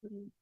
On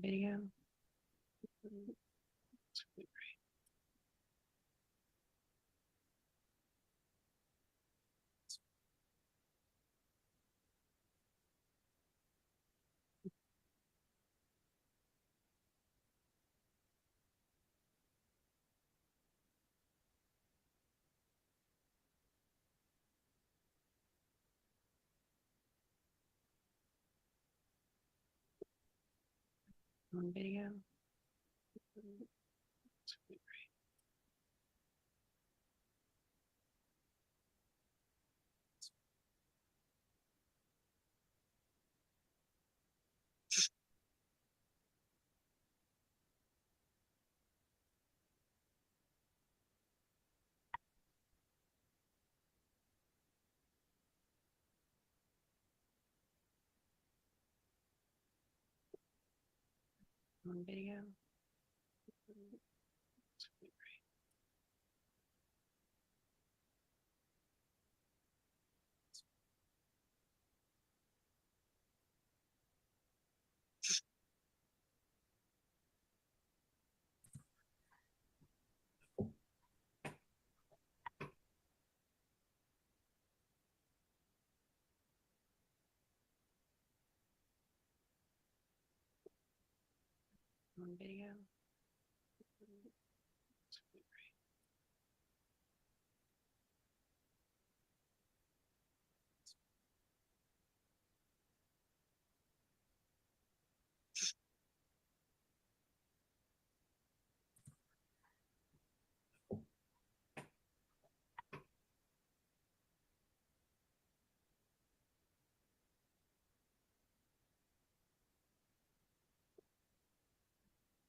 video. On video. On video. On video. On video.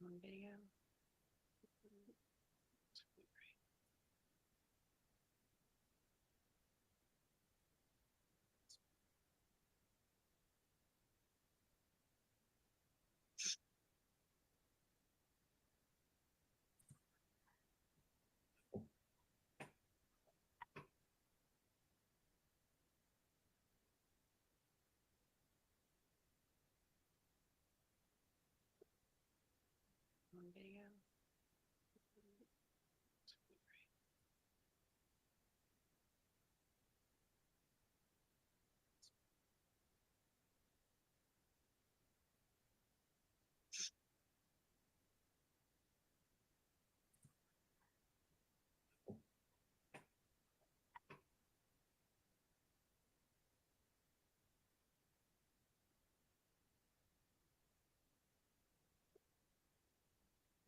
On video.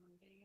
On video.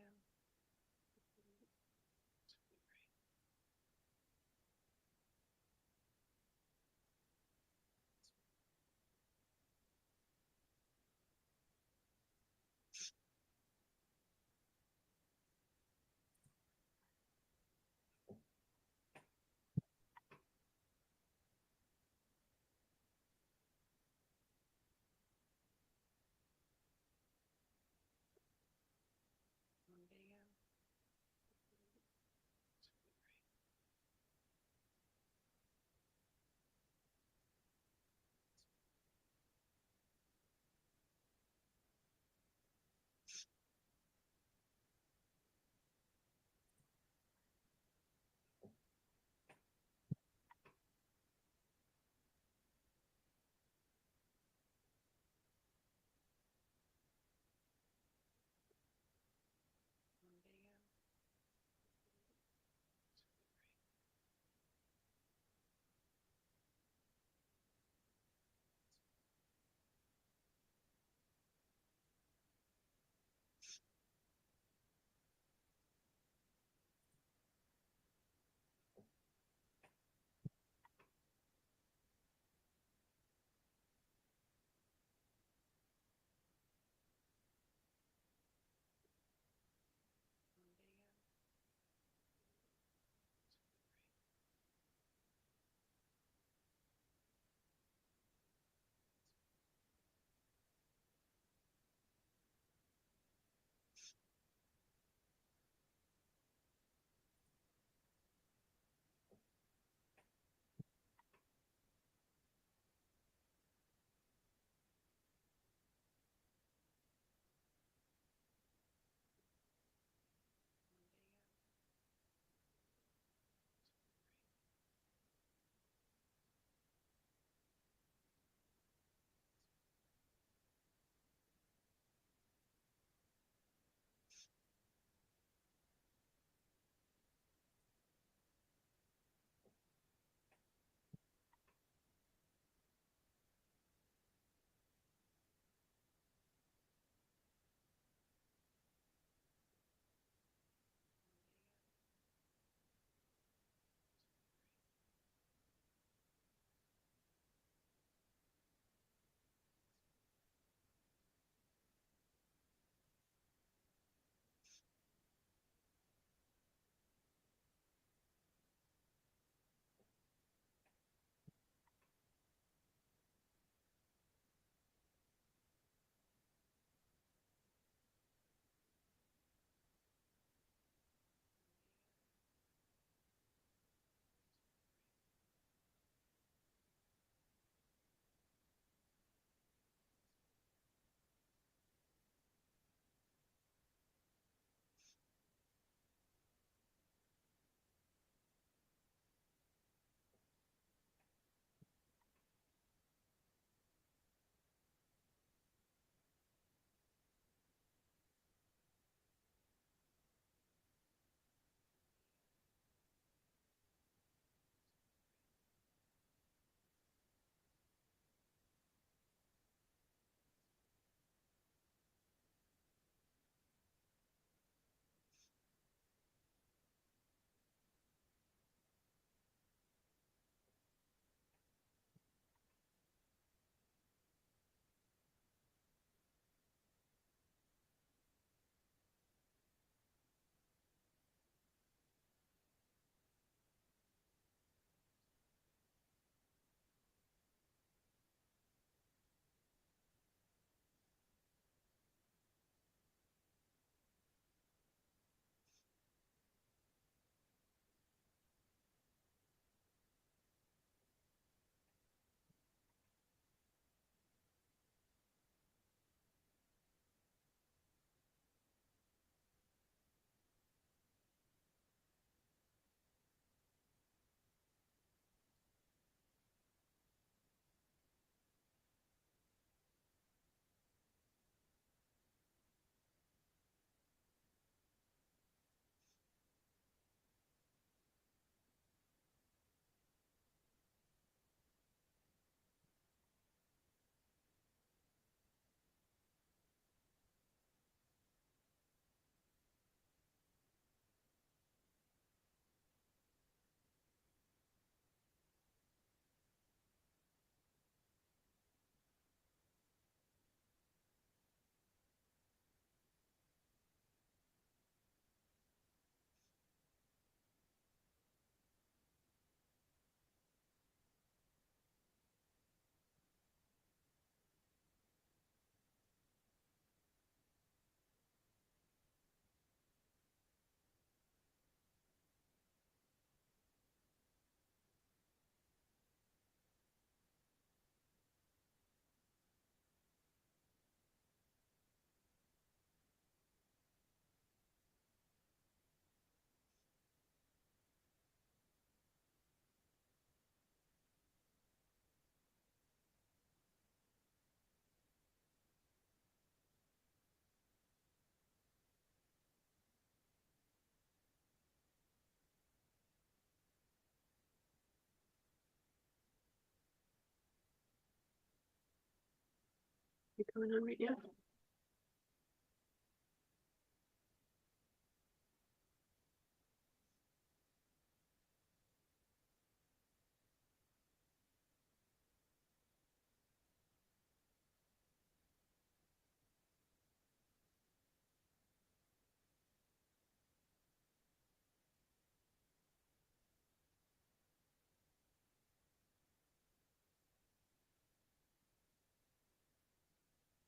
You coming on right now?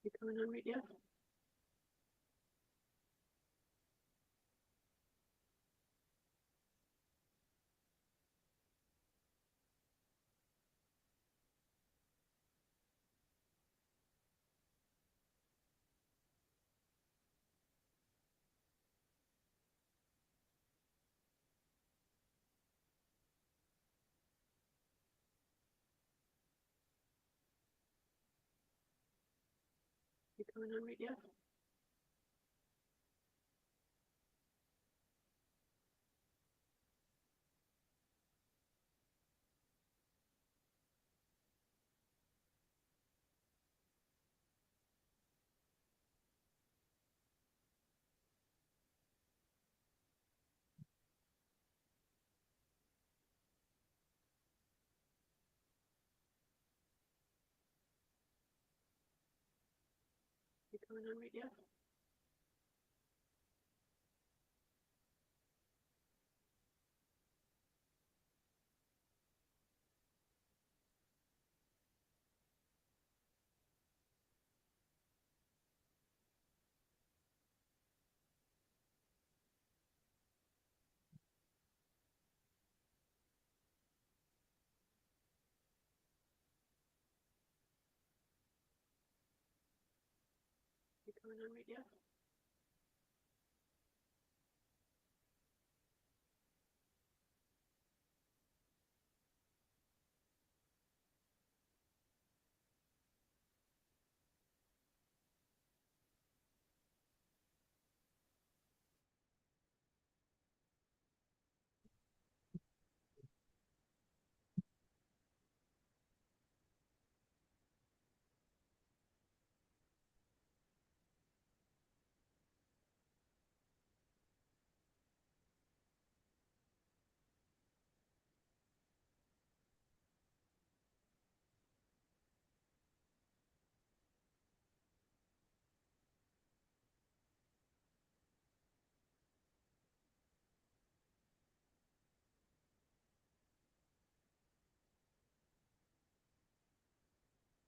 You coming on right now? You coming on right now? You coming on right now? You coming on right now?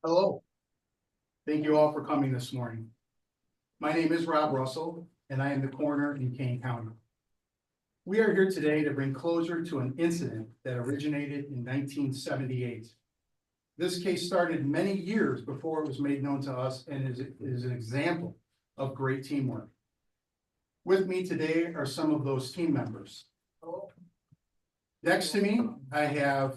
Hello. Thank you all for coming this morning. My name is Rob Russell, and I am the coroner in Kane County. We are here today to bring closure to an incident that originated in 1978. This case started many years before it was made known to us and is an example of great teamwork. With me today are some of those team members. Next to me, I have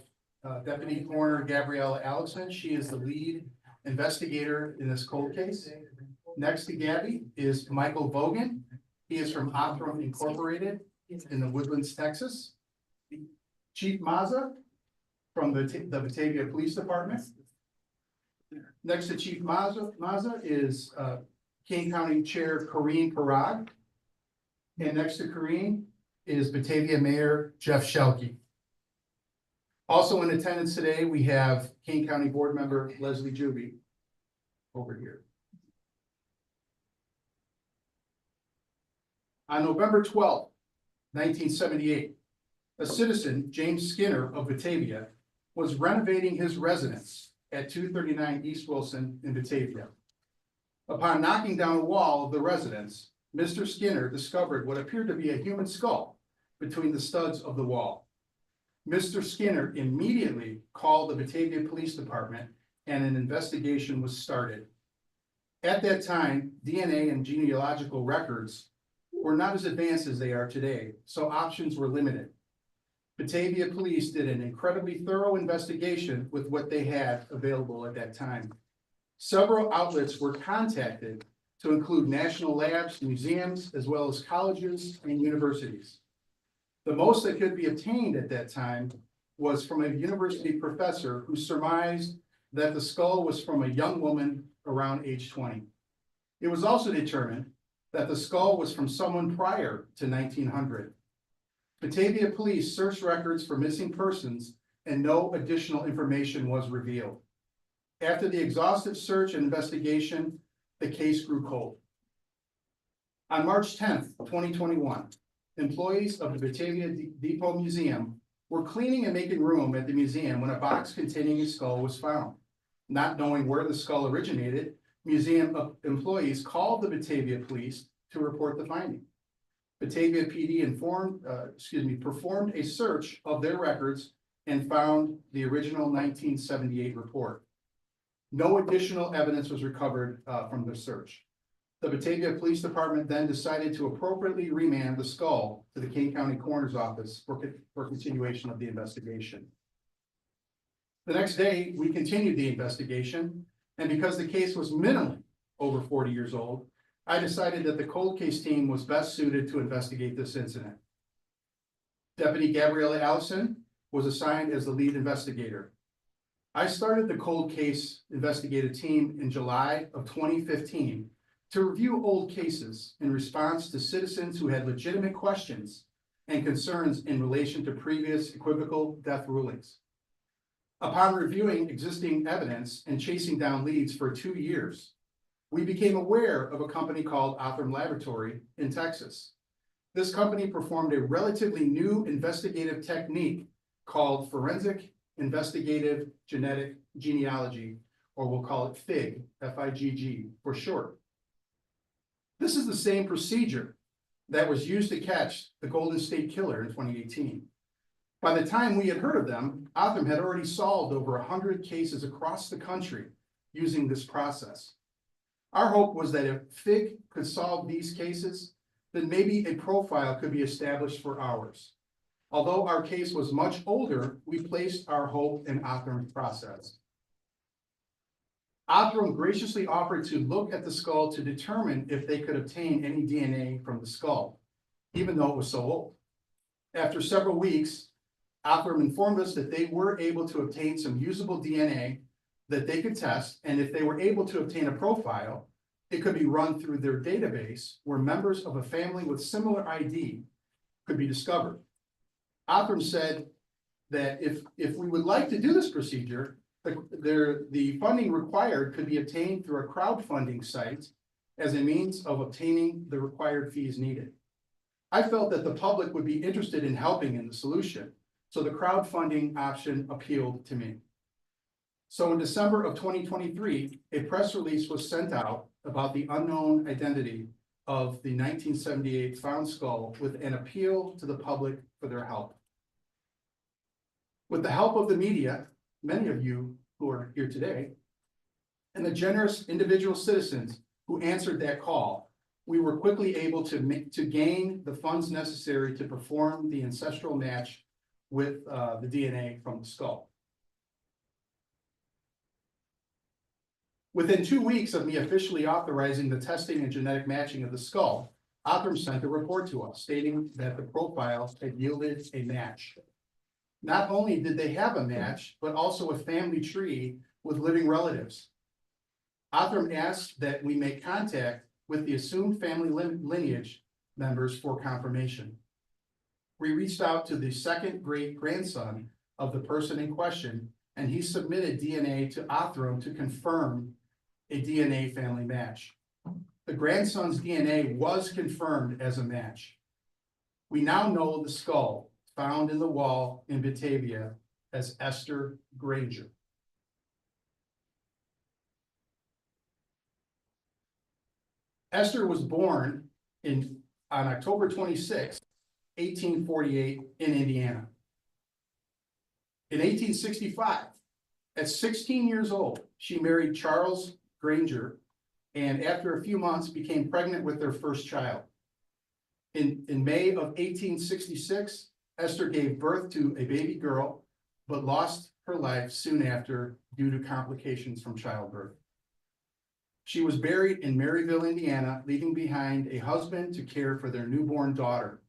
Deputy Coroner Gabriella Allison. She is the lead investigator in this cold case. Next to Gabby is Michael Vogan. He is from Othram Incorporated in the Woodlands, Texas. Chief Mazza from the Batavia Police Department. Next to Chief Mazza is Kane County Chair Corrine Parag. And next to Corrine is Batavia Mayor Jeff Shelkey. Also in attendance today, we have Kane County Board Member Leslie Juby over here. On November 12th, 1978, a citizen, James Skinner of Batavia, was renovating his residence at 239 East Wilson in Batavia. Upon knocking down a wall of the residence, Mr. Skinner discovered what appeared to be a human skull between the studs of the wall. Mr. Skinner immediately called the Batavia Police Department and an investigation was started. At that time, DNA and genealogical records were not as advanced as they are today, so options were limited. Batavia Police did an incredibly thorough investigation with what they had available at that time. Several outlets were contacted to include national labs, museums, as well as colleges and universities. The most that could be obtained at that time was from a university professor who surmised that the skull was from a young woman around age 20. It was also determined that the skull was from someone prior to 1900. Batavia police searched records for missing persons and no additional information was revealed. After the exhaustive search and investigation, the case grew cold. On March 10th, 2021, employees of the Batavia Depot Museum were cleaning and making room at the museum when a box containing a skull was found. Not knowing where the skull originated, museum employees called the Batavia police to report the finding. Batavia PD performed a search of their records and found the original 1978 report. No additional evidence was recovered from the search. The Batavia Police Department then decided to appropriately remand the skull to the Kane County Coroner's Office for continuation of the investigation. The next day, we continued the investigation, and because the case was minimally over 40 years old, I decided that the cold case team was best suited to investigate this incident. Deputy Gabriella Allison was assigned as the lead investigator. I started the cold case investigative team in July of 2015 to review old cases in response to citizens who had legitimate questions and concerns in relation to previous equivocal death rulings. Upon reviewing existing evidence and chasing down leads for 2 years, we became aware of a company called Othram Laboratory in Texas. This company performed a relatively new investigative technique called Forensic Investigative Genetic Genealogy, or we'll call it FIG, F-I-G-G for short. This is the same procedure that was used to catch the Golden State Killer in 2018. By the time we had heard of them, Othram had already solved over 100 cases across the country using this process. Our hope was that if FIG could solve these cases, then maybe a profile could be established for ours. Although our case was much older, we placed our hope in Othram's process. Othram graciously offered to look at the skull to determine if they could obtain any DNA from the skull, even though it was so old. After several weeks, Othram informed us that they were able to obtain some usable DNA that they could test, and if they were able to obtain a profile, it could be run through their database where members of a family with similar ID could be discovered. Othram said that if we would like to do this procedure, the funding required could be obtained through a crowdfunding site as a means of obtaining the required fees needed. I felt that the public would be interested in helping in the solution, so the crowdfunding option appealed to me. So in December of 2023, a press release was sent out about the unknown identity of the 1978 found skull with an appeal to the public for their help. With the help of the media, many of you who are here today, and the generous individual citizens who answered that call, we were quickly able to gain the funds necessary to perform the ancestral match with the DNA from the skull. Within 2 weeks of me officially authorizing the testing and genetic matching of the skull, Othram sent a report to us stating that the profile had yielded a match. Not only did they have a match, but also a family tree with living relatives. Othram asked that we make contact with the assumed family lineage members for confirmation. We reached out to the second great grandson of the person in question, and he submitted DNA to Othram to confirm a DNA family match. The grandson's DNA was confirmed as a match. We now know the skull found in the wall in Batavia as Esther Granger. Esther was born on October 26, 1848 in Indiana. In 1865, at 16 years old, she married Charles Granger, and after a few months became pregnant with their first child. In May of 1866, Esther gave birth to a baby girl, but lost her life soon after due to complications from childbirth. She was buried in Maryville, Indiana, leaving behind a husband to care for their newborn daughter.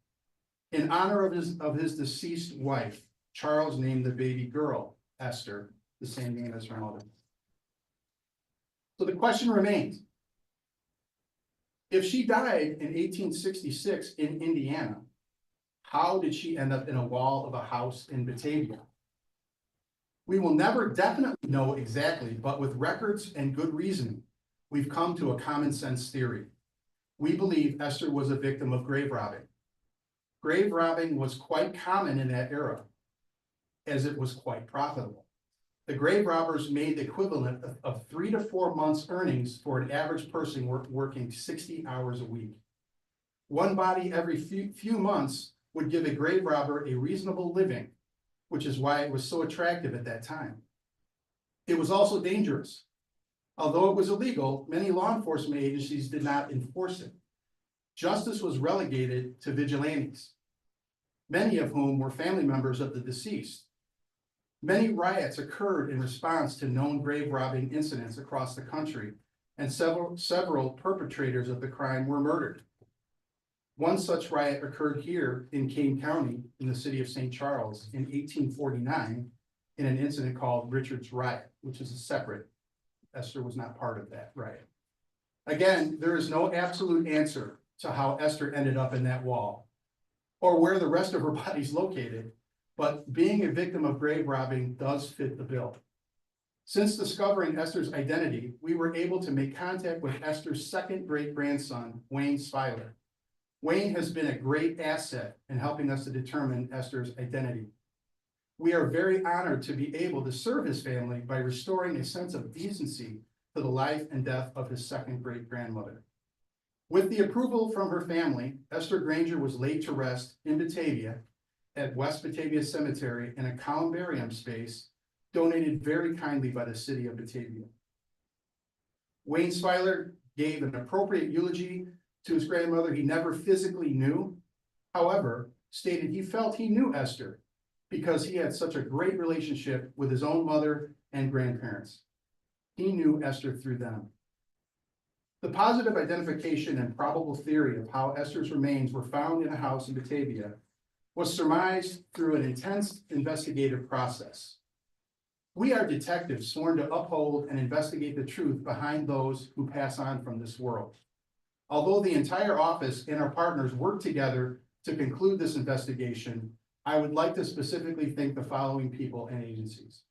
In honor of his deceased wife, Charles named the baby girl Esther, the same name as her mother. So the question remains. If she died in 1866 in Indiana, how did she end up in a wall of a house in Batavia? We will never definitely know exactly, but with records and good reasoning, we've come to a common sense theory. We believe Esther was a victim of grave robbing. Grave robbing was quite common in that era, as it was quite profitable. The grave robbers made the equivalent of 3 to 4 months' earnings for an average person working 60 hours a week. One body every few months would give a grave robber a reasonable living, which is why it was so attractive at that time. It was also dangerous. Although it was illegal, many law enforcement agencies did not enforce it. Justice was relegated to vigilantes, many of whom were family members of the deceased. Many riots occurred in response to known grave robbing incidents across the country, and several perpetrators of the crime were murdered. One such riot occurred here in Kane County in the city of St. Charles in 1849 in an incident called Richard's Riot, which is a separate. Esther was not part of that riot. Again, there is no absolute answer to how Esther ended up in that wall or where the rest of her body is located, but being a victim of grave robbing does fit the bill. Since discovering Esther's identity, we were able to make contact with Esther's second great-grandson, Wayne Sviler. Wayne has been a great asset in helping us to determine Esther's identity. We are very honored to be able to serve his family by restoring a sense of decency to the life and death of his second great-grandmother. With the approval from her family, Esther Granger was laid to rest in Batavia at West Batavia Cemetery in a columbarium space donated very kindly by the city of Batavia. Wayne Sviler gave an appropriate eulogy to his grandmother he never physically knew, however, stated he felt he knew Esther because he had such a great relationship with his own mother and grandparents. He knew Esther through them. The positive identification and probable theory of how Esther's remains were found in a house in Batavia was surmised through an intense investigative process. We are detectives sworn to uphold and investigate the truth behind those who pass on from this world. Although the entire office and our partners work together to conclude this investigation, I would like to specifically thank the following people and agencies.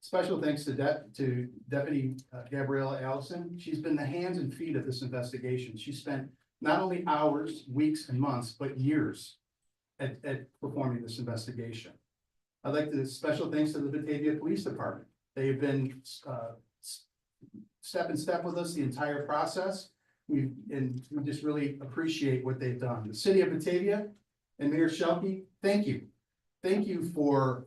Special thanks to Deputy Gabriella Allison. She's been the hands and feet of this investigation. She spent not only hours, weeks, and months, but years at performing this investigation. I'd like to special thanks to the Batavia Police Department. They've been step in step with us the entire process. We just really appreciate what they've done. The city of Batavia and Mayor Shelkey, thank you. Thank you for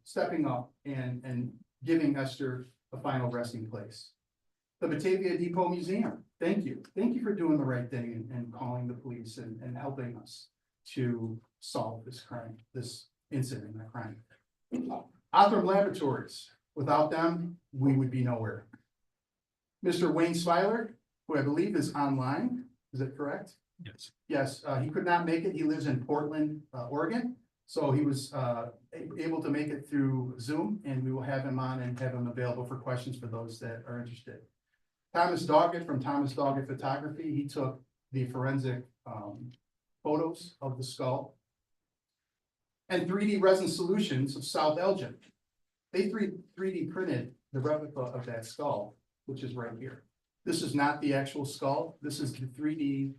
stepping up and giving Esther a final resting place. The Batavia Depot Museum, thank you. Thank you for doing the right thing and calling the police and helping us to solve this crime, this incident, that crime. Othram Laboratories, without them, we would be nowhere. Mr. Wayne Sviler, who I believe is online, is that correct? Yes. Yes, he could not make it. He lives in Portland, Oregon. So he was able to make it through Zoom, and we will have him on and have him available for questions for those that are interested. Thomas Doggett from Thomas Doggett Photography, he took the forensic photos of the skull. And 3D Resin Solutions of South Elgin. They 3D printed the replica of that skull, which is right here. This is not the actual skull. This is the 3D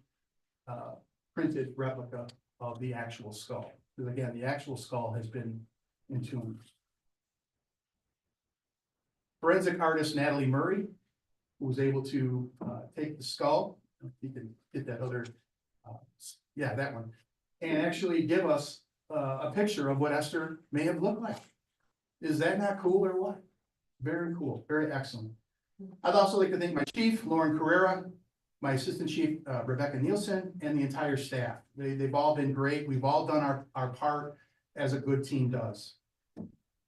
printed replica of the actual skull. Because again, the actual skull has been entombed. Forensic artist Natalie Murray, who was able to take the skull, if you can get that other, yeah, that one, and actually give us a picture of what Esther may have looked like. Is that not cool or what? Very cool, very excellent. I'd also like to thank my chief, Lauren Carrera, my assistant chief, Rebecca Nielsen, and the entire staff. They've all been great. We've all done our part as a good team does.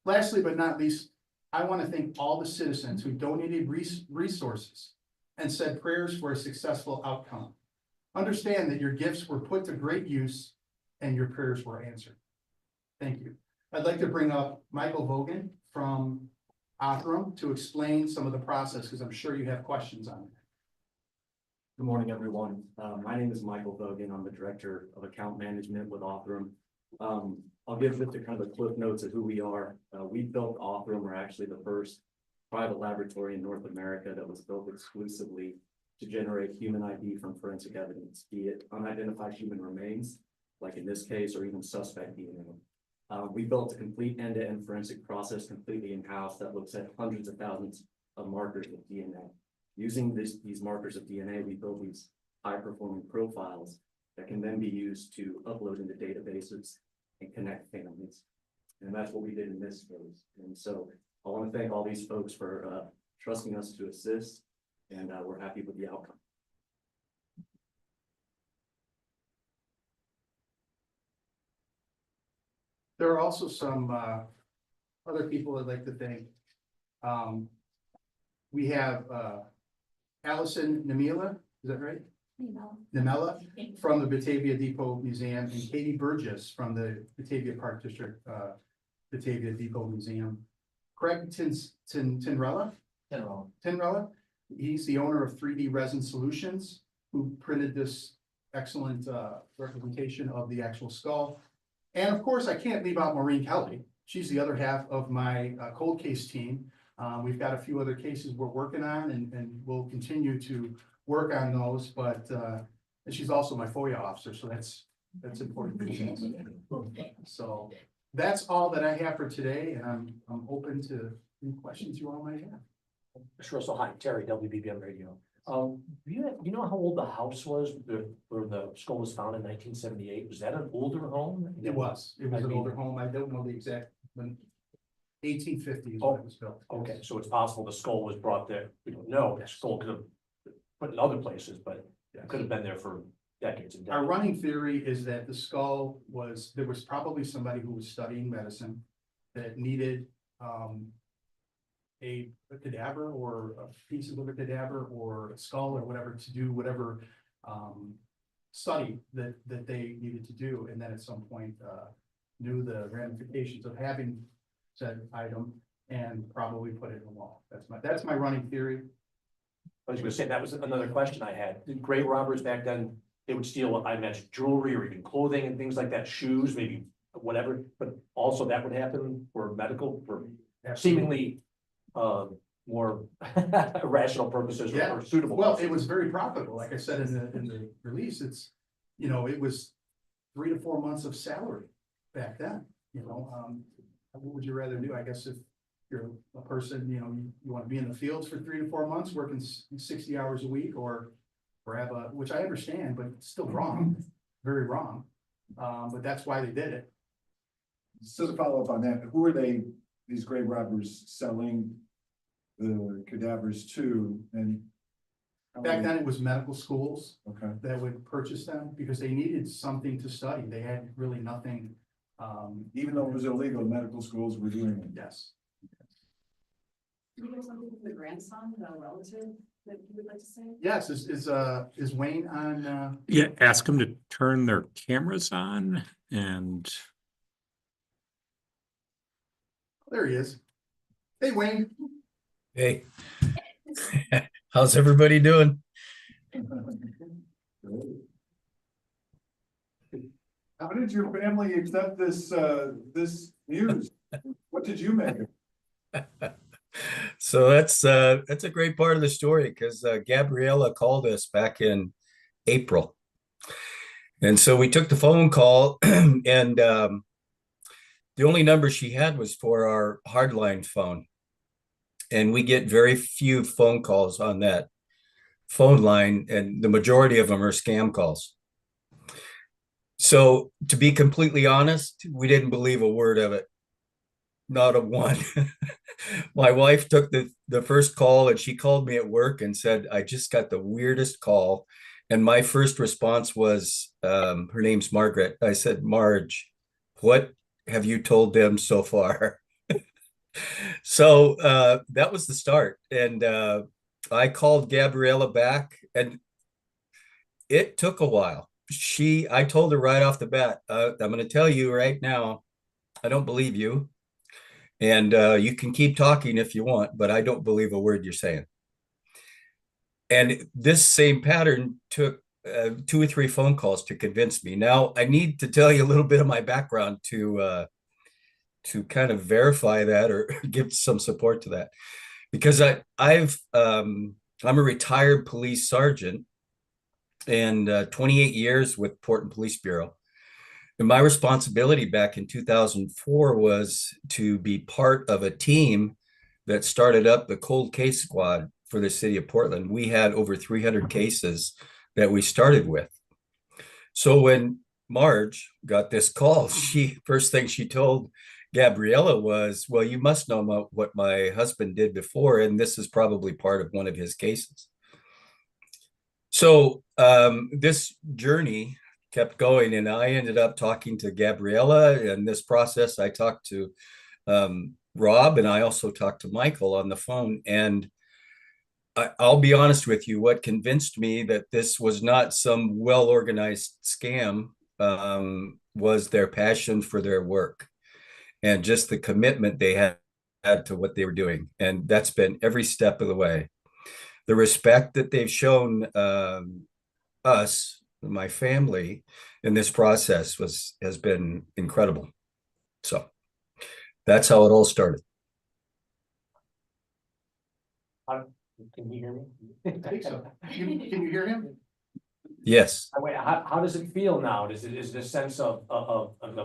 Lastly, but not least, I want to thank all the citizens who donated resources and said prayers for a successful outcome. Understand that your gifts were put to great use and your prayers were answered. Thank you. I'd like to bring up Michael Vogan from Othram to explain some of the process, because I'm sure you have questions on it. Good morning, everyone. My name is Michael Bogan. I'm the Director of Account Management with Othram. I'll give just a kind of a cliff notes of who we are. We built Othram. We're actually the first private laboratory in North America that was built exclusively to generate human ID from forensic evidence, be it unidentified human remains, like in this case, or even suspect DNA. We built a complete end-to-end forensic process completely in-house that looks at hundreds of thousands of markers of DNA. Using these markers of DNA, we build these high-performing profiles that can then be used to upload into databases and connect families. And that's what we did in this case. And so I want to thank all these folks for trusting us to assist, and we're happy with the outcome. There are also some other people I'd like to thank. We have Allison Namila, is that right? Namela from the Batavia Depot Museum, and Katie Burgess from the Batavia Park District, Batavia Depot Museum. Craig Tinrella, he's the owner of 3D Resin Solutions, who printed this excellent representation of the actual skull. And of course, I can't leave out Maureen Kelly. She's the other half of my cold case team. We've got a few other cases we're working on, and we'll continue to work on those, but and she's also my FOIA officer, so that's important. So that's all that I have for today, and I'm open to any questions you all might have. Mr. Russell, hi, Terry, WBBM Radio. You know how old the house was where the skull was found in 1978? Was that an older home? It was an older home. I don't know the exact, when 1850 is when it was built. Okay, so it's possible the skull was brought there. We don't know. The skull could have put in other places, but it could have been there for decades and Our decades. running theory is that the skull was, there was probably somebody who was studying medicine that needed a cadaver or pieces of a cadaver or a skull or whatever to do whatever study that they needed to do, and then at some point knew the ramifications of having said item and probably put it in the wall. That's my running theory. I was gonna say, that was another question I had. Did grave robbers back then, they would steal, I mentioned jewelry or even clothing and things like that, shoes, maybe whatever, but also that would happen for medical, for seemingly more rational purposes Yeah. or suitable. Well, it was very profitable. Like I said in the release, it's, it was 3 to 4 months of salary back then, what would you rather do? I guess if you're a person, you want to be in the fields for 3 to 4 months, working 60 hours a week, or have which I understand, but it's still wrong, very wrong. But that's why they did it. So to follow up on that, who are these grave robbers selling the cadavers to, and? Back then, it was medical schools Okay, that would purchase them because they needed something to study. They had really nothing. even though it was illegal, medical schools were doing it. Yes. Do you have something from the grandson, the relative that you would like to say? Yes, is Wayne on, Yeah, ask them to turn their cameras on and there he is. Hey, Wayne. Hey, how's everybody doing? How did your family accept this news? What did you make? So that's a great part of the story because Gabriella called us back in April. And so we took the phone call and the only number she had was for our hardline phone. And we get very few phone calls on that phone line, and the majority of them are scam calls. So to be completely honest, we didn't believe a word of it. Not a one. My wife took the first call and she called me at work and said, I just got the weirdest call. And my first response was, her name's Margaret. I said, Marge, what have you told them so far? So that was the start. And I called Gabriella back and it took a while. I told her right off the bat, I'm going to tell you right now, I don't believe you. And you can keep talking if you want, but I don't believe a word you're saying. And this same pattern took 2 or 3 phone calls to convince me. Now, I need to tell you a little bit of my background to kind of verify that or give some support to that, because I'm a retired police sergeant and 28 years with Portland Police Bureau. And my responsibility back in 2004 was to be part of a team that started up the cold case squad for the city of Portland. We had over 300 cases that we started with. So when Marge got this call, first thing she told Gabriella was, well, you must know what my husband did before, and this is probably part of one of his cases. So this journey kept going, and I ended up talking to Gabriella. In this process, I talked to Rob, and I also talked to Michael on the phone. And I'll be honest with you, what convinced me that this was not some well-organized scam was their passion for their work and just the commitment they had to what they were doing. And that's been every step of the way. The respect that they've shown us, my family, in this process has been incredible. So that's how it all started. Can you hear me? I think so. Can you hear him? Yes. Wait, how does it feel now? Is it a sense of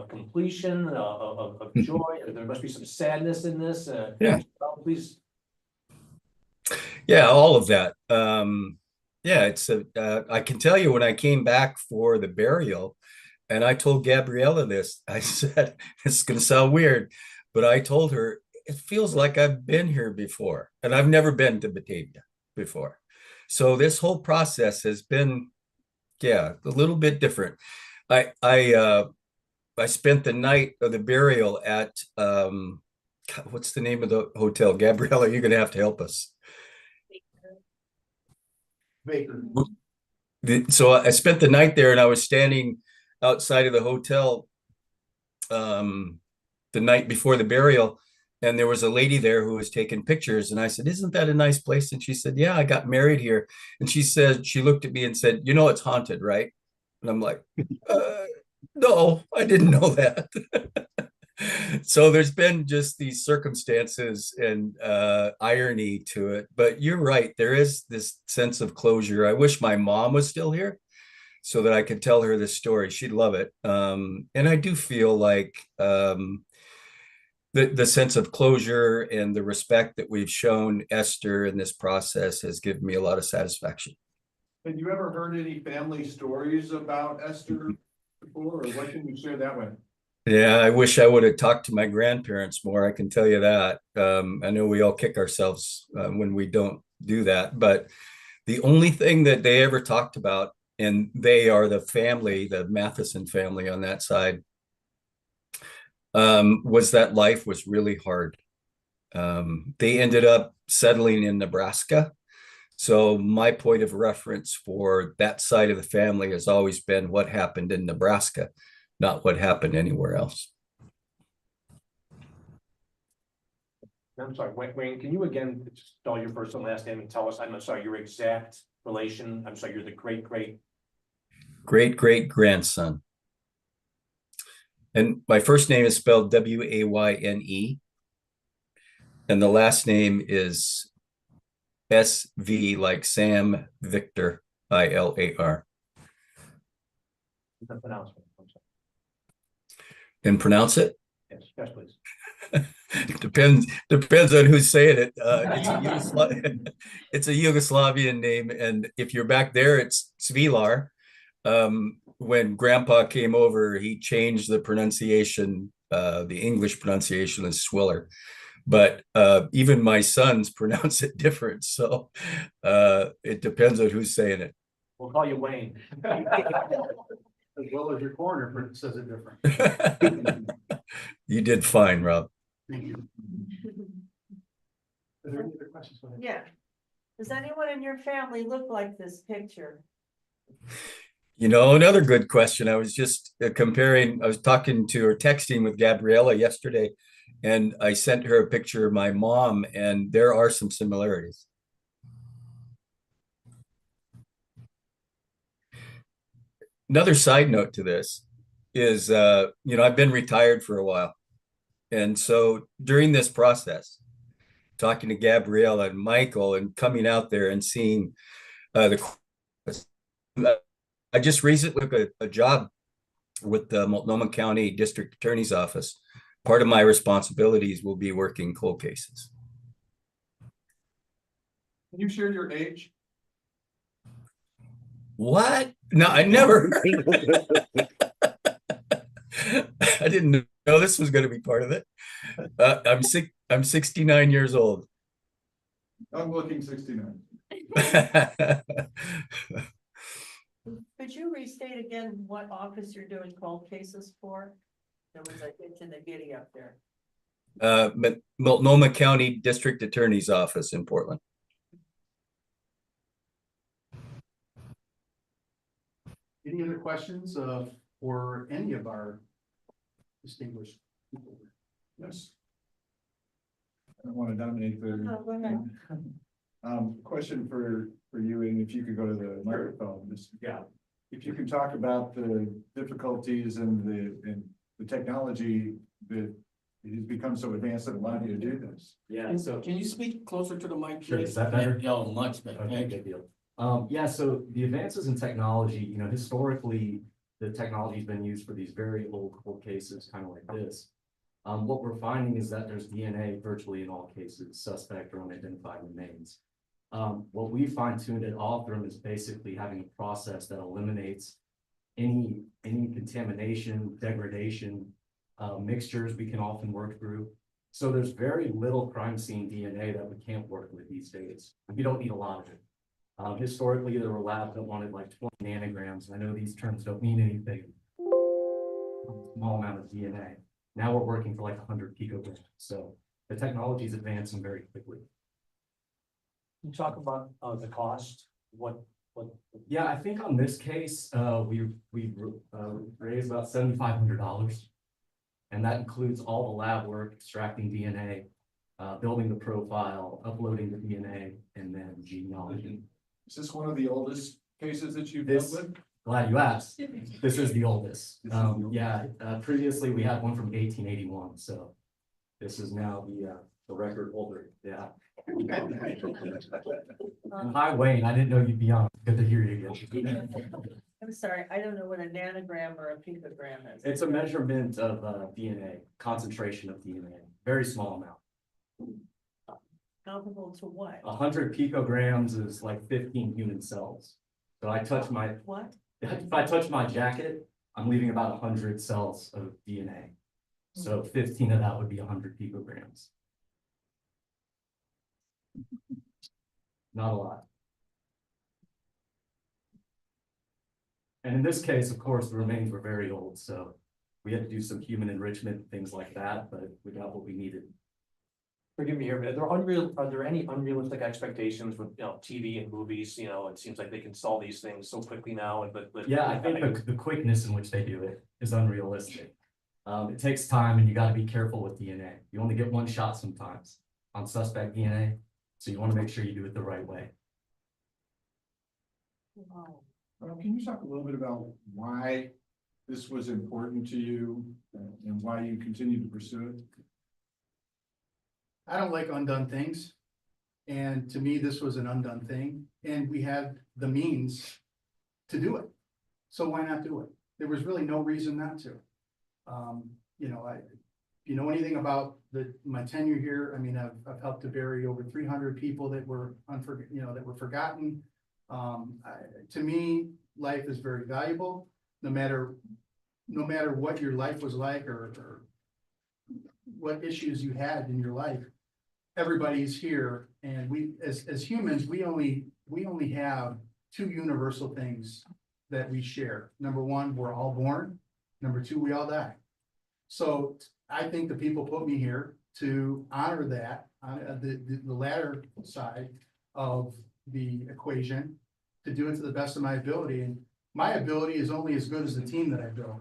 completion, of joy? There must be some sadness in this. Yeah. Please. Yeah, all of that. Yeah, I can tell you when I came back for the burial, and I told Gabriella this, I said, it's going to sound weird, but I told her, it feels like I've been here before, and I've never been to Batavia before. So this whole process has been, yeah, a little bit different. I spent the night of the burial at what's the name of the hotel? Gabriella, you're going to have to help us. Baker. So I spent the night there, and I was standing outside of the hotel the night before the burial, and there was a lady there who was taking pictures, and I said, isn't that a nice place? And she said, yeah, I got married here. And she said, she looked at me and said, you know, it's haunted, right? And I'm like, no, I didn't know that. So there's been just these circumstances and irony to it. But you're right, there is this sense of closure. I wish my mom was still here so that I could tell her this story. She'd love it. And I do feel like the sense of closure and the respect that we've shown Esther in this process has given me a lot of satisfaction. Have you ever heard any family stories about Esther before, or what can you share that with? Yeah, I wish I would have talked to my grandparents more. I can tell you that. I know we all kick ourselves when we don't do that, but the only thing that they ever talked about, and they are the family, the Matheson family on that side, was that life was really hard. They ended up settling in Nebraska. So my point of reference for that side of the family has always been what happened in Nebraska, not what happened anywhere else. I'm sorry, Wayne, can you again spell your first and last name and tell us, I'm sorry, your exact relation? I'm sorry, you're the great grandson. And my first name is spelled W-A-Y-N-E. And the last name is S-V, like Sam, Victor, I-L-A-R. The pronouncement. I'm sorry. And pronounce it? Yes, please. Depends on who's saying it. It's a Yugoslavian name, and if you're back there, it's Svilar. When Grandpa came over, he changed the pronunciation. The English pronunciation is Swiller, but even my sons pronounce it different. So it depends on who's saying it. We'll call you Wayne. As well as your coroner says it different. You did fine, Rob. Thank you. Are there any other questions? Go ahead. Yeah. Does anyone in your family look like this picture? You know, another good question. I was just I was talking to or texting with Gabriella yesterday, And I sent her a picture of my mom, and there are some similarities. Another side note to this is, I've been retired for a while. And so during this process, talking to Gabrielle and Michael and coming out there and seeing I just recently took a job with the Multnomah County District Attorney's Office. Part of my responsibilities will be working cold cases. Can you share your age? What? No, I never. I didn't know this was going to be part of it. I'm 69 years old. I'm looking 69. Could you restate again what office you're doing cold cases for? There was a hint in the giddy up there. Multnomah County District Attorney's Office in Portland. Any other questions for any of our distinguished people? Yes. I don't want to dominate the. No, go ahead. Question for you, and if you could go to the microphone, if you can talk about the difficulties and the technology that it has become so advanced that allowed you to do this. Yeah, so. Can you speak closer to the mic? Sure, please? is that better? Yeah, much better. Okay, Thank you. good deal. Yeah, so the advances in technology, historically, the technology's been used for these very old cold cases, kind of like this. What we're finding is that there's DNA virtually in all cases, suspect or unidentified remains. What we fine-tuned at Othram is basically having a process that eliminates any contamination, degradation, mixtures we can often work through. So there's very little crime scene DNA that we can't work with these days. We don't need a lot of it. Historically, there were labs that wanted like 20 nanograms. I know these terms don't mean anything. Small amount of DNA. Now we're working for like 100 picograms. So the technology is advancing very quickly. You talk about the cost, what? Yeah, I think on this case, we raised about $7,500. And that includes all the lab work, extracting DNA, building the profile, uploading the DNA, and then genealogy. Is this one of the oldest cases that you've dealt with? Glad you asked. This is the oldest. This is the oldest. Yeah, previously we had one from 1881, so this is now the record holder. Yeah. Hi, Wayne. I didn't know you'd be on. Good to hear you again. I'm sorry, I don't know what a nanogram or a picogram is. It's a measurement of DNA, concentration of DNA, very small amount. Comparable to what? 100 picograms is like 15 human cells. So I touch my, What? if I touch my jacket, I'm leaving about 100 cells of DNA. So 15 of that would be 100 picograms. Not a lot. And in this case, of course, the remains were very old, so we had to do some human enrichment, things like that, but we got what we needed. Forgive me here, but are there any unrealistic expectations with, TV and movies? It seems like they can solve these things so quickly now, but. Yeah, I think the quickness in which they do it is unrealistic. It takes time and you got to be careful with DNA. You only get one shot sometimes on suspect DNA. So you want to make sure you do it the right way. Wow. Can you talk a little bit about why this was important to you and why you continue to pursue it? I don't like undone things. And to me, this was an undone thing, and we had the means to do it. So why not do it? There was really no reason not to. If you know anything about my tenure here, I mean, I've helped to bury over 300 people that were forgotten. To me, life is very valuable, no matter what your life was like or what issues you had in your life. Everybody's here, and we, as humans, we only have two universal things that we share. Number one, we're all born. Number two, we all die. So I think the people put me here to honor that on the latter side of the equation, to do it to the best of my ability. And my ability is only as good as the team that I build.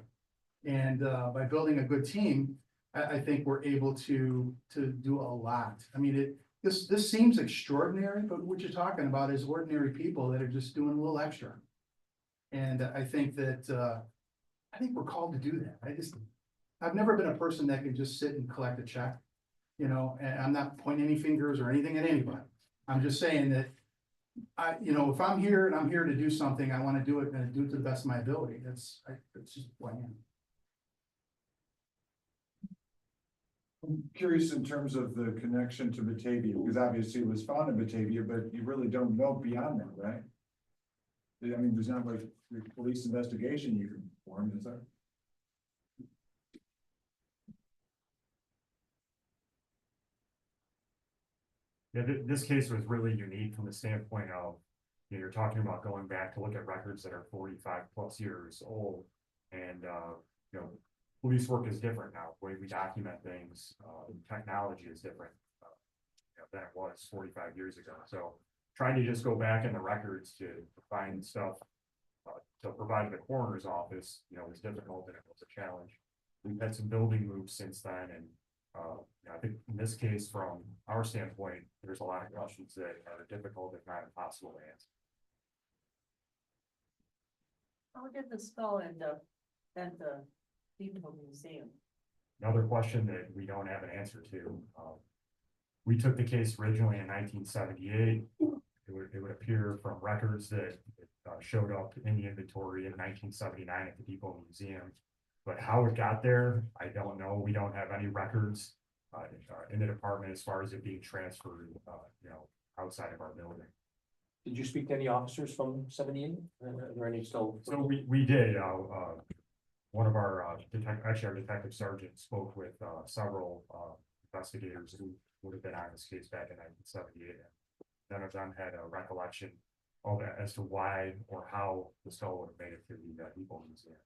And by building a good team, I think we're able to do a lot. I mean, this seems extraordinary, but what you're talking about is ordinary people that are just doing a little extra. And I think that, I think we're called to do that. I've never been a person that can just sit and collect a check. You know, and I'm not pointing any fingers or anything at anybody. I'm just saying that if I'm here and I'm here to do something, I want to do it and do it to the best of my ability. That's just who I am. I'm curious in terms of the connection to Batavia, because obviously it was found in Batavia, but you really don't know beyond that, right? I mean, there's not like a police investigation you can perform, is there? Yeah, this case was really unique from the standpoint of, you're talking about going back to look at records that are 45+ years old. And, police work is different now. The way we document things, technology is different than it was 45 years ago. So trying to just go back in the records to find stuff to provide to the coroner's office, was difficult and it was a challenge. We've had some building moves since then, and I think in this case, from our standpoint, there's a lot of questions that are difficult, if not impossible to answer. How did the skull end up at the Depot Museum? Another question that we don't have an answer to. We took the case originally in 1978. It would appear from records that showed up in the inventory in 1979 at the Depot Museum. But how it got there, I don't know. We don't have any records in the department as far as it being transferred, outside of our building. Did you speak to any officers from 78? Are there any still? So we did. One of our our detective sergeant spoke with several investigators who would have been on this case back in 1978. None of them had a recollection of that as to why or how the skull would have made it to the Depot Museum.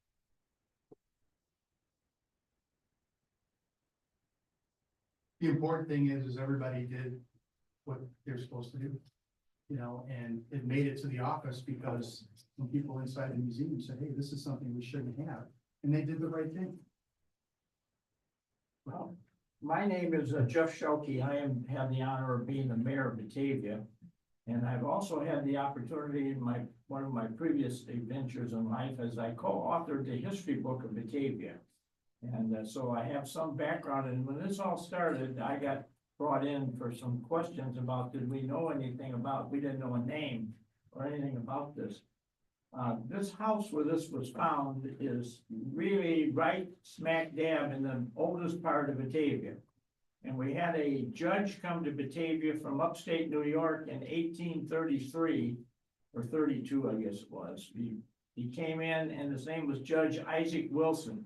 The important thing is everybody did what they're supposed to do. And it made it to the office because some people inside the museum said, hey, this is something we shouldn't have. And they did the right thing. Well, my name is Jeff Shelkey. I have the honor of being the mayor of Batavia. And I've also had the opportunity in one of my previous adventures in life as I co-authored the history book of Batavia. And so I have some background, and when this all started, I got brought in for some questions about, did we know anything about, we didn't know a name or anything about this. This house where this was found is really right smack dab in the oldest part of Batavia. And we had a judge come to Batavia from upstate New York in 1833 or 32, I guess it was. He came in, and his name was Judge Isaac Wilson.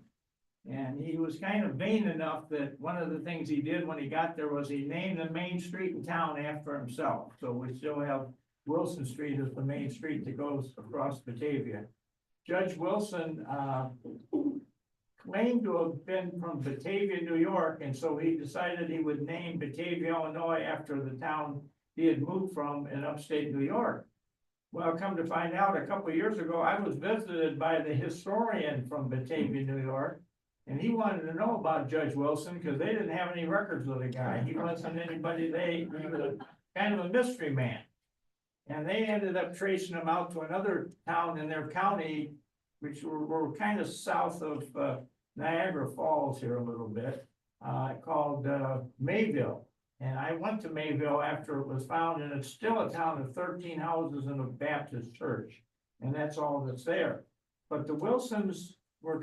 And he was kind of vain enough that one of the things he did when he got there was he named the main street in town after himself. So we still have Wilson Street as the main street that goes across Batavia. Judge Wilson claimed to have been from Batavia, New York, and so he decided he would name Batavia, Illinois after the town he had moved from in upstate New York. Well, come to find out, a couple of years ago, I was visited by the historian from Batavia, New York. And he wanted to know about Judge Wilson because they didn't have any records of the guy. He wasn't anybody, he was kind of a mystery man. And they ended up tracing him out to another town in their county, which were kind of south of Niagara Falls here a little bit, called Mayville. And I went to Mayville after it was found, and it's still a town of 13 houses and a Baptist church. And that's all that's there. But the Wilsons were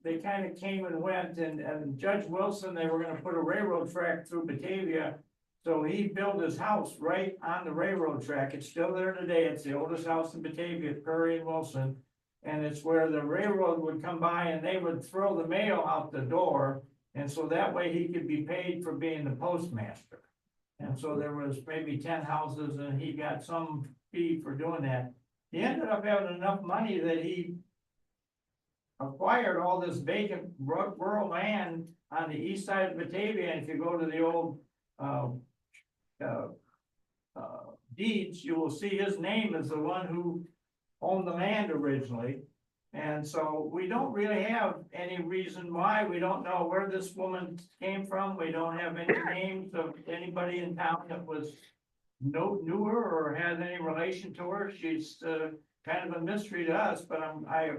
they kind of came and went, and Judge Wilson, they were gonna put a railroad track through Batavia. So he built his house right on the railroad track. It's still there today. It's the oldest house in Batavia, Prairie and Wilson. And it's where the railroad would come by and they would throw the mail out the door. And so that way he could be paid for being the postmaster. And so there was maybe 10 houses and he got some fee for doing that. He ended up having enough money that he acquired all this vacant rural land on the east side of Batavia. And if you go to the old deeds, you will see his name as the one who owned the land originally. And so we don't really have any reason why. We don't know where this woman came from. We don't have any names of anybody in town that was knew her or had any relation to her. She's, kind of a mystery to us, but I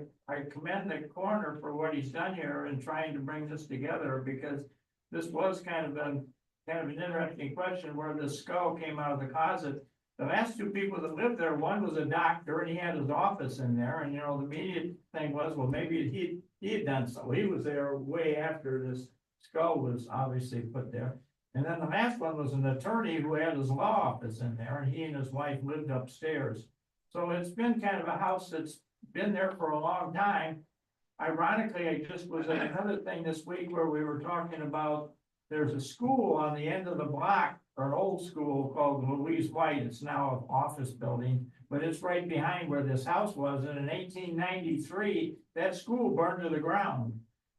commend the coroner for what he's done here in trying to bring this together, because this was kind of an interesting question where the skull came out of the closet. The last two people that lived there, one was a doctor and he had his office in there, and the immediate thing was, well, maybe he had done so. He was there way after this skull was obviously put there. And then the last one was an attorney who had his law office in there, and he and his wife lived upstairs. So it's been kind of a house that's been there for a long time. Ironically, I just was at another thing this week where we were talking about, there's a school on the end of the block, or an old school called Louise White. It's now an office building, but it's right behind where this house was. And in 1893, that school burned to the ground.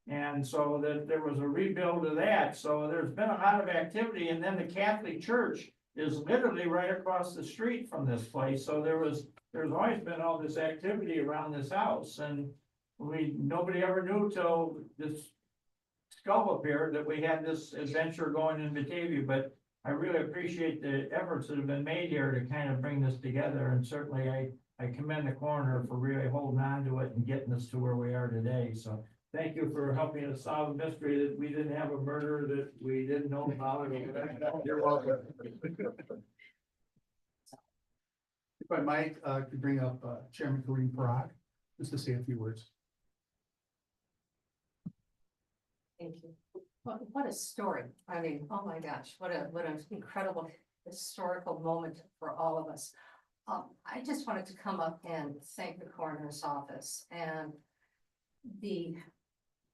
And so that there was a rebuild of that. So there's been a lot of activity. And then the Catholic Church is literally right across the street from this place. So there's always been all this activity around this house. And nobody ever knew till this skull appeared that we had this adventure going in Batavia. But I really appreciate the efforts that have been made here to kind of bring this together. And certainly I commend the coroner for really holding on to it and getting us to where we are today. So thank you for helping us solve a mystery that we didn't have a murder that we didn't know about. You're welcome. If I might, could bring up Chairman Kareem Parag, just to say a few words. Thank you. What a story. I mean, oh my gosh, what an incredible historical moment for all of us. I just wanted to come up and thank the coroner's office, and the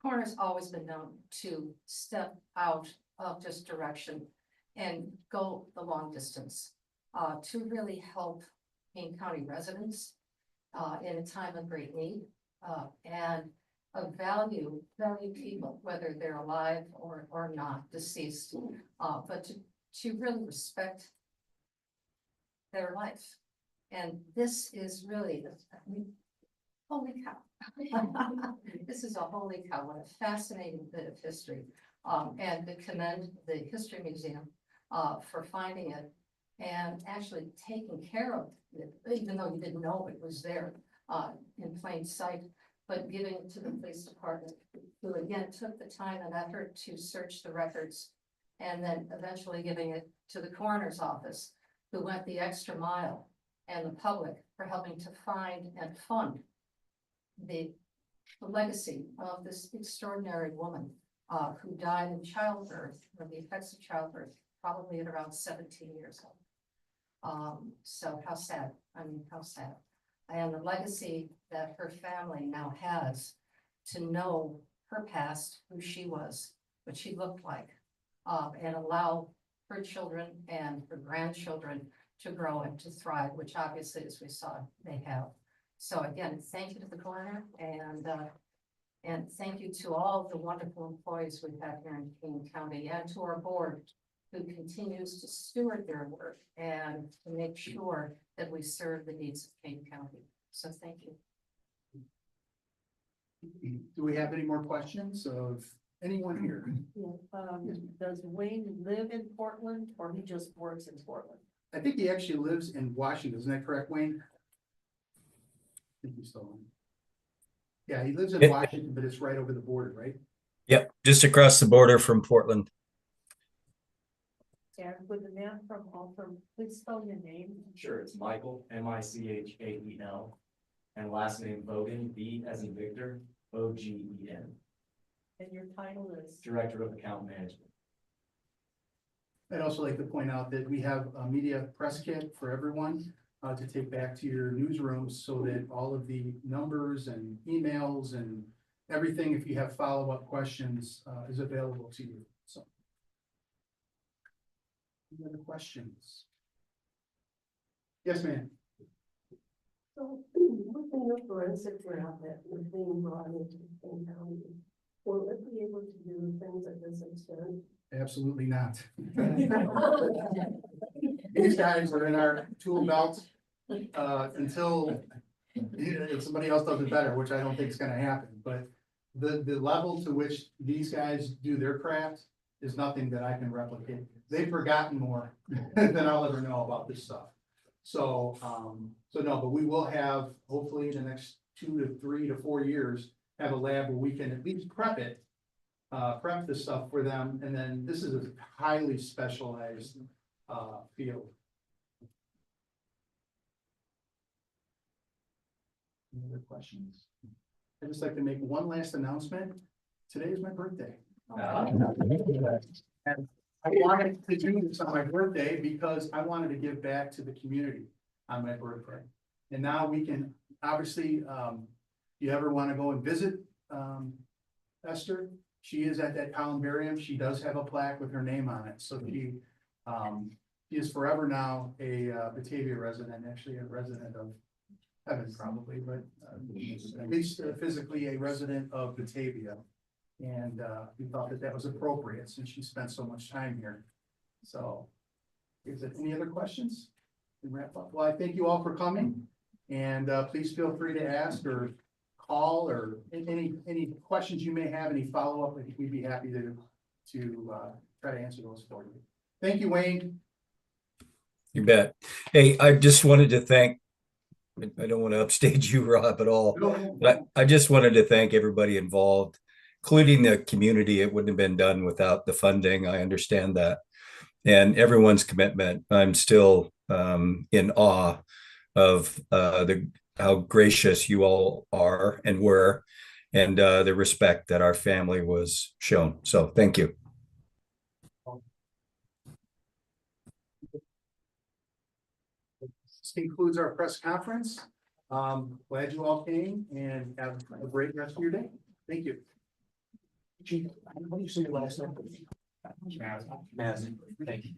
coroner's always been known to step out of just direction and go the long distance to really help Kane County residents in a time of great need and value people, whether they're alive or not, deceased, but to really respect their life. And this is really, holy cow. This is a holy cow, what a fascinating bit of history. And to commend the History Museum for finding it and actually taking care of it, even though you didn't know it was there in plain sight, but giving it to the police department, who again took the time and effort to search the records, and then eventually giving it to the coroner's office, who went the extra mile, and the public for helping to find and fund the legacy of this extraordinary woman who died in childbirth, or the effects of childbirth, probably at around 17 years old. So how sad, I mean, how sad. And the legacy that her family now has to know her past, who she was, what she looked like, and allow her children and her grandchildren to grow and to thrive, which obviously, as we saw, they have. So again, thank you to the coroner, and thank you to all of the wonderful employees we have here in Kane County, and to our board, who continues to steward their work and to make sure that we serve the needs of Kane County. So thank you. Do we have any more questions of anyone here? Yeah. Does Wayne live in Portland, or he just works in Portland? I think he actually lives in Washington. Isn't that correct, Wayne? I think he's still on. Yeah, he lives in Washington, but it's right over the border, right? Yep, just across the border from Portland. And with the man from Alton, please spell your name. Sure, it's Michael, Michael, and last name Vogan, V as in Victor, Ogen. And your title is? Director of Account Management. I'd also like to point out that we have a media press kit for everyone to take back to your newsrooms, so that all of the numbers and emails and everything, if you have follow-up questions, is available to you. So, any other questions? Yes, ma'am. So, within the forensic lab that was being brought into Kane County, will it be able to do things at this extent? Absolutely not. These guys are in our tool belt until If somebody else does it better, which I don't think is gonna happen, but the level to which these guys do their craft is nothing that I can replicate. They've forgotten more than I'll ever know about this stuff. So, so no, but we will have, hopefully in the next 2 to 3 to 4 years, have a lab where we can at least prep it. Prep this stuff for them, and then this is a highly specialized, field. Any other questions? I'd just like to make one last announcement. Today is my birthday. And I wanted to do this on my birthday because I wanted to give back to the community on my birthday. And now we can, obviously, you ever want to go and visit, Esther? She is at that columbarium. She does have a plaque with her name on it. So she is forever now a Batavia resident, actually a resident of heaven probably, but at least physically a resident of Batavia. And we thought that that was appropriate since she spent so much time here. So is there any other questions? We wrap up. Well, I thank you all for coming, and please feel free to ask or call or any questions you may have, any follow-up. I think we'd be happy to try to answer those for you. Thank you, Wayne. You bet. Hey, I just wanted to thank, I don't want to upstage you, Rob, at all. But I just wanted to thank everybody involved, including the community. It wouldn't have been done without the funding. I understand that. And everyone's commitment. I'm still in awe of how gracious you all are and were, and the respect that our family was shown. So thank you. This concludes our press conference. Glad you all came, and have a great rest of your day. Thank you. Chief, how do you say your last name? Mazin. Thank you.